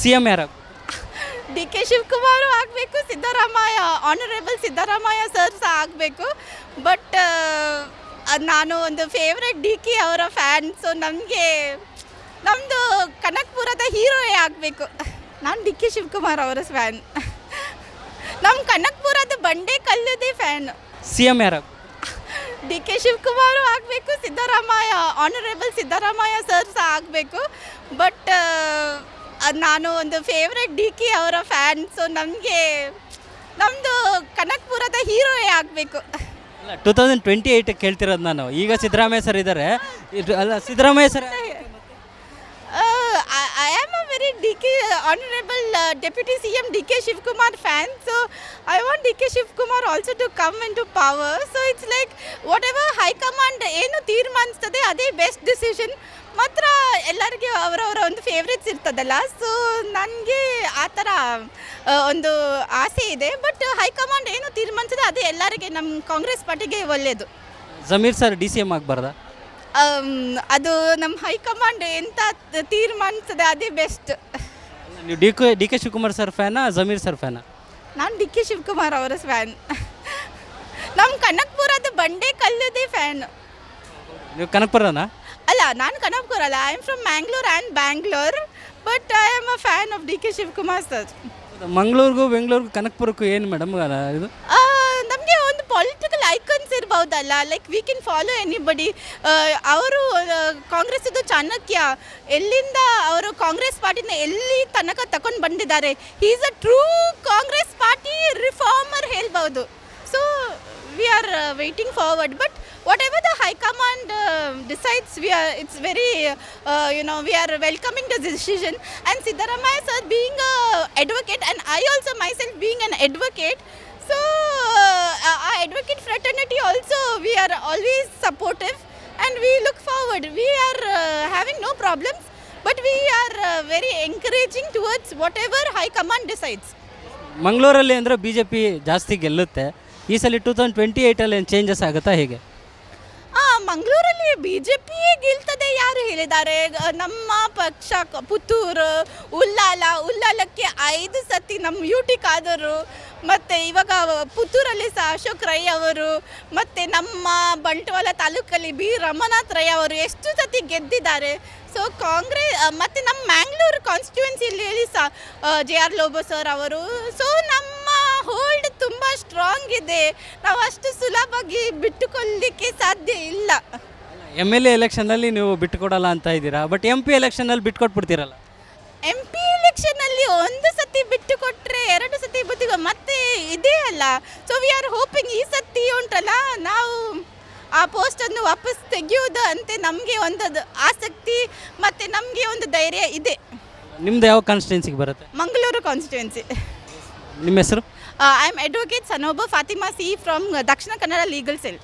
C M ಯಾರು? D K Shivakumar ಆಗಬೇಕು, Siddaramaiah honourable Siddaramaiah sir ಸಹ ಆಗಬೇಕು. ಬಟ್ ನಾನು ಒಂದು ಫೇವ್ರೆಟ್ ಡಿ ಕೆ ಅವರ ಫ್ಯಾನ್. ಸೊ ನಮಗೆ ನಮ್ಮದು ಕನಕಪುರದ ಹೀರೋಯೇ ಆಗಬೇಕು. ನಾನು ಡಿ ಕೆ ಶಿವಕುಮಾರ್ ಅವರ ಫ್ಯಾನ್. ನಮ್ಮ ಕನಕಪುರದ ಬಂಡೆ ಕಲ್ಲುದೇ ಫ್ಯಾನ್. ಸಿ ಎಮ್ ಯಾರು? ಡಿ ಕೆ ಶಿವಕುಮಾರು ಆಗಬೇಕು, ಸಿದ್ದರಾಮಯ್ಯ ಆನರೇಬಲ್ ಸಿದ್ದರಾಮಯ್ಯ ಸರ್ ಸಹ ಆಗಬೇಕು. ಬಟ್ ನಾನು ಒಂದು ಫೇವ್ರೆಟ್ ಡಿ ಕೆ ಅವರ ಫ್ಯಾನ್. ಸೊ ನಮಗೆ ನಮ್ಮದು ಕನಕಪುರದ ಹೀರೋಯೇ ಆಗಬೇಕು. ಅಲ್ಲ 2028 ಕೇಳ್ತಿರೋದು ನಾನು. ಈಗ ಸಿದ್ದರಾಮಯ್ಯ ಸರ್ ಇದ್ದಾರೆ, ಅಲ್ಲ Siddaramaiah sir I am a very DK honorable deputy CM DK Shivkumar fan. So I want DK Shivkumar also to come into power. So it's like whatever high command ಏನು ತೀರ್ಮಾನಿಸ್ತದೆ ಅದೇ ಬೆಸ್ಟ್ ಡಿಸಿಷನ್. ಮಾತ್ರ ಎಲ್ಲರಿಗೆ ಅವರವರ ಒಂದು favourites ಇರ್ತದಲ್ಲ. So ನನಗೆ ಆ ಥರ ಒಂದು ಆಸೆ ಇದೆ. ಬಟ್ ಹೈಕಮಾಂಡ್ ಏನು ತೀರ್ಮಾನಿಸಿದೆ ಅದೇ ಎಲ್ಲರಿಗೆ ನಮ್ಮ ಕಾಂಗ್ರೆಸ್ ಪಾರ್ಟಿಗೆ ಒಳ್ಳೆಯದು. Zameer sir D C M ಆಗಬಾರ್ದಾ? ಅದು ನಮ್ಮ ಹೈಕಮಾಂಡ್ ಎಂತ ತೀರ್ಮಾನಿಸ್ತದೆ ಅದೇ ಬೆಸ್ಟ್. ನೀವು ಡಿ ಕೆ ಶಿವಕುಮಾರ್ ಸರ್ ಫ್ಯಾನಾ ಜಮೀರ್ ಸರ್ ಫ್ಯಾನಾ? ನಾನು ಡಿ ಕೆ ಶಿವಕುಮಾರ್ ಅವರ ಫ್ಯಾನ್. ನಮ್ಮ ಕನಕಪುರದ ಬಂಡೆ ಕಲ್ಲುದೇ ಫ್ಯಾನ್. ನೀವು ಕನಕಪುರನಾ? ಅಲ್ಲ, ನಾನು ಕನಕಪುರ ಅಲ್ಲ. I am from Mangalore and Bangalore. But I am a fan of D K Shivakumar sir. ಮಂಗಳೂರಿಗೂ ಬೆಂಗಳೂರಿಗೂ ಕನಕಪುರಕ್ಕೂ ಏನು ಮೇಡಮ್ ಇದು? ನಮಗೆ ಒಂದು ಪೊಲಿಟಿಕಲ್ ಐಕನ್ಸ್ ಇರ್ಬೋದಲ್ಲ. Like we can follow anybody. ಅವರು ಕಾಂಗ್ರೆಸ್ದು ಚಾಣಕ್ಯ. ಎಲ್ಲಿಂದ ಅವರು ಕಾಂಗ್ರೆಸ್ ಪಾರ್ಟಿನ ಎಲ್ಲಿ ತನಕ ತಗೊಂಡು ಬಂದಿದ್ದಾರೆ. He is a true Congress party reformer ಹೇಳ್ಬೋದು. So we are waiting forward. But whatever the high command decides, it's very we are welcoming the decision. And Siddaramaiah sir being a advocate, and I also myself being an advocate, so our advocate fraternity also, we are always supportive and we look forward. We are having no problems, but we are very encouraging towards whatever high command decides. ಮಂಗಳೂರಲ್ಲಿ ಅಂದರೆ B J P ಜಾಸ್ತಿ ಗೆಲ್ಲುತ್ತೆ. ಈ ಸಲ 2028 ಏನು changes ಆಗುತ್ತಾ ಹೇಗೆ? ಮಂಗಳೂರಲ್ಲಿ B J ಪಿಯೇ ಗೆಲ್ತದೆ ಯಾರು ಹೇಳಿದ್ದಾರೆ? ನಮ್ಮ ಪಕ್ಷ ಪುತ್ತೂರು ಉಲ್ಲಾಲಕ್ಕೆ 5 ಸತಿ ನಮ್ಮ ಯುಟಿ ಕಾದರು. ಮತ್ತು ಇವಾಗ ಪುತ್ತೂರಲ್ಲಿ ಸಹ ಅಶೋಕ್ ರೈ ಅವರು, ಮತ್ತು ನಮ್ಮ ಬಂಟ್ವಾಳ ತಾಲೂಕಲ್ಲಿ ಬಿ ರಮನಾಥ್ ರೈ ಅವರು ಎಷ್ಟು ಸತಿ ಗೆದ್ದಿದ್ದಾರೆ. ಸೊ ಕಾಂಗ್ರೆಸ್ ಮತ್ತು ನಮ್ಮ ಮ್ಯಾಂಗ್ಳೂರು ಕಾನ್ಸ್ಟಿಟ್ಯೂನ್ಸಿಯಲ್ಲಿ ಹೇಳಿ ಸಹ ಜೆ ಆರ್ ಲೋಬೋ ಸರ್ ಅವರು. ಸೊ ನಮ್ಮ ಹೋಲ್ಡ್ ತುಂಬ ಸ್ಟ್ರಾಂಗ್ ಇದೆ. ನಾವು ಅಷ್ಟು ಸುಲಭವಾಗಿ ಬಿಟ್ಟುಕೊಳ್ಳಲಿಕ್ಕೆ ಸಾಧ್ಯ ಇಲ್ಲ. ಎಮ್ ಎಲ್ ಎ ಎಲೆಕ್ಷನಲ್ಲಿ ನೀವು ಬಿಟ್ಟುಕೊಡಲ್ಲ ಅಂತ ಇದ್ದೀರಾ, ಬಟ್ ಎಂ ಪಿ ಎಲೆಕ್ಷನಲ್ಲಿ ಬಿಟ್ಕೊಟ್ಬಿಡ್ತೀರಲ್ಲ? ಎಂ ಪಿ ಎಲೆಕ್ಷನಲ್ಲಿ 1 ಸತಿ ಬಿಟ್ಟು ಕೊಟ್ಟರೆ 2 ಸತಿ ಬಿಟ್ಟು ಮತ್ತೆ ಇದೇ ಅಲ್ಲ. ಸೊ ವಿ ಆರ್ ಹೋಪಿಂಗ್ ಈ ಸತಿ ಉಂಟಲ್ಲ ನಾವು ಆ ಪೋಸ್ಟನ್ನು ವಾಪಸ್ ತೆಗೆಯೋದು ಅಂತೆ ನಮಗೆ ಒಂದು ಆಸಕ್ತಿ ಮತ್ತು ನಮಗೆ ಒಂದು ಧೈರ್ಯ ಇದೆ. ನಿಮ್ದು ಯಾವ ಕಾನ್ಸ್ಟಿಟ್ಯೂನ್ಸಿಗೆ ಬರುತ್ತೆ? ಮಂಗಳೂರು ಕಾನ್ಸ್ಟಿಟ್ಯೂನ್ಸಿ. ನಿಮ್ಮ ಹೆಸರು? I am advocate Sanoba Fatima C from Dakshina Kannada legal cell.